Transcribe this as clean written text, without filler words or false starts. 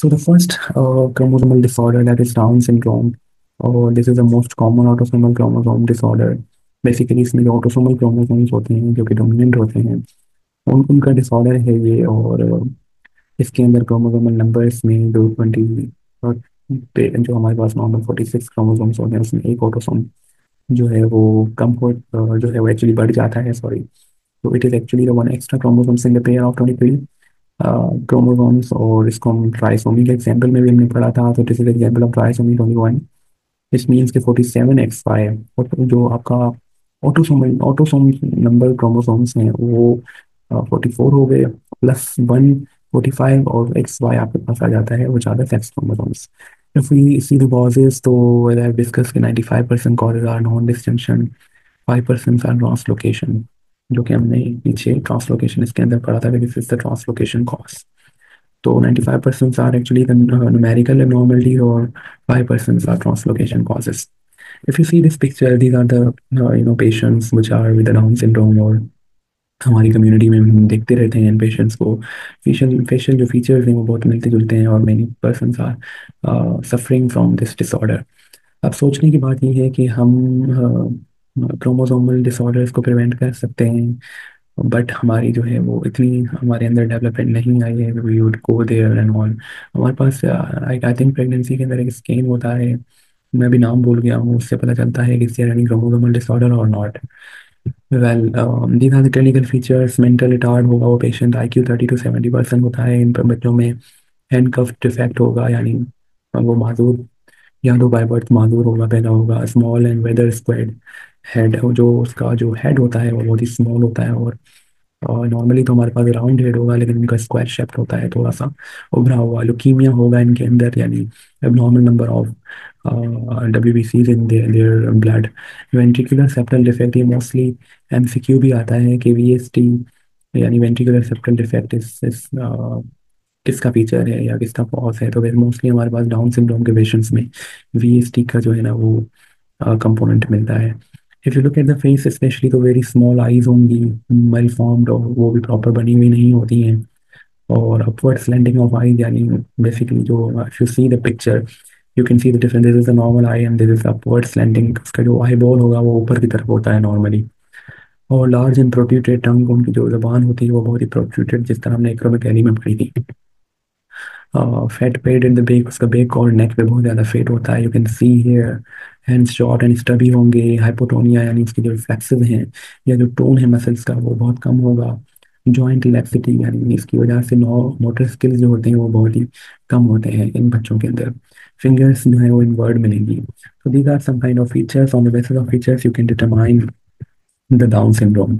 So the first chromosomal disorder, that is Down syndrome, और this is the most common autosomal chromosome disorder. Basically इसमें जो autosomal chromosomes होते हैं जो कि डोमिनेंट होते हैं उनका डिसऑर्डर है ये। और इसके अंदर क्रोमोसोमल नंबर्स में जो 20 और जो हमारे पास नॉर्मल 46 क्रोमोसोम्स होते हैं उसमें एक ऑटोसोम जो है वो कम हो, जो है वो एक्चुअली बढ़ जाता है, सॉरी। तो it is actually the one extra chromosomes in the pair of 23 chromosomes. और इसको हम ट्राइसोमी के एग्जाम्पल में भी हमने पढ़ा था, तो this is example of trisomy 21। This means कि 47XY और जो आपका ऑटोसोम नंबर क्रोमोसोम्स हैं वो 44 हो गए, प्लस 1 45, और XY आपके पास आ जाता है, वो ज़्यादा sex chromosomes. If we see the causes, तो as I've discussed, 95% causes are non-disjunction, 5% are translocation, जो कि हमने पीछे ट्रांसलोकेशन इसके अंदर पढ़ा था कि this is the translocation cause. तो 95% are actually the numerical abnormalities, or 5% are translocation causes. If you see this picture, these are the patients which are with the Down syndrome, और हमारी कम्युनिटी में हम देखते रहते हैं इन पेशेंट्स को। फेशियल जो फीचर्स हैं वो बहुत मिलते जुलते हैं, और many persons are suffering from this disorder. अब सोचने की बात ये है कि हम क्रोमोसोमल डिसऑर्डर्स को प्रिवेंट कर सकते हैं, बट हमारी जो है वो इतनी हमारे अंदर डेवलपमेंट नहीं आई है we would go there and all. हमारे पास आई थिंक प्रेगनेंसी के अंदर एक स्कैन होता है, मैं भी नाम भूल गया हूँ, उससे पता चलता है कि एनी क्रोमोसोमल डिसऑर्डर और not. Well, these are the clinical features. Mental retard होगा वो पेशेंट, IQ 30 to 70% होता है इन पर बच्चों में। हैंडकफ डिफेक्ट होगा, यानी वो माजूर या तो बाय बर्थ माजूर होगा, पैदा होगा। Small and weather squared head, जो उसका जो हेड होता है वो बहुत ही स्मॉल होता है, और नॉर्मली तो हमारे पास राउंड हेड होगा लेकिन इनका स्क्वायर शेप्ड होता है, थोड़ा सा उभरा हुआ। ल्यूकीमिया होगा इनके अंदर, यानी abnormal number of WBCs in their blood. Ventricular septal defect, ये मोस्टली MCQ भी आता है कि VST यानी वेंट्रिकुलर सेप्टल डिफेक्ट इस किसका फीचर है या किसका कॉज है। तो मोस्टली हमारे पास डाउन सिंड्रोम के पेशेंट्स में VST का जो है ना वो कंपोनेंट मिलता है। If you look at the face specially, तो वेरी स्मॉल आईज होंगी, वेल फॉर्म्ड, और वो भी प्रॉपर बनी हुई नहीं होती हैं। और अपवर्ड स्लैंटिंग ऑफ आईज, यानी बेसिकली जो if you see the picture you can see the difference, this is a normal I and this is upward slanting. उसका जो आई बॉल होगा वो ऊपर की तरफ होता है नॉर्मली। और लार्ज एंड प्रोट्रूटेड टंग, उनकी जो जबान होती है वो बहुत ही प्रोट्रूटेड, जिस तरह हमने एक्रोमेगैली में पढ़ी थी। Fat pad in the back, उसका बेक और नेक पे बहुत ज़्यादा फेट होता है, you can see here. Hands short and stubby होंगे। हाइपोटोनिया, यानी उसके जो रिफ्लेक्सेस हैं या जो टोन है मसल्स का वो बहुत कम होगा। जॉइंट लैक्सिटी, यानी इसकी वजह से मोटर स्किल्स जो होते हैं वो बहुत ही कम होते हैं इन बच्चों के अंदर। फिंगर्स जो है वो इनवर्ड मिलेंगी। तो these are some kind of features, on the basis of features you can determine the down syndrome.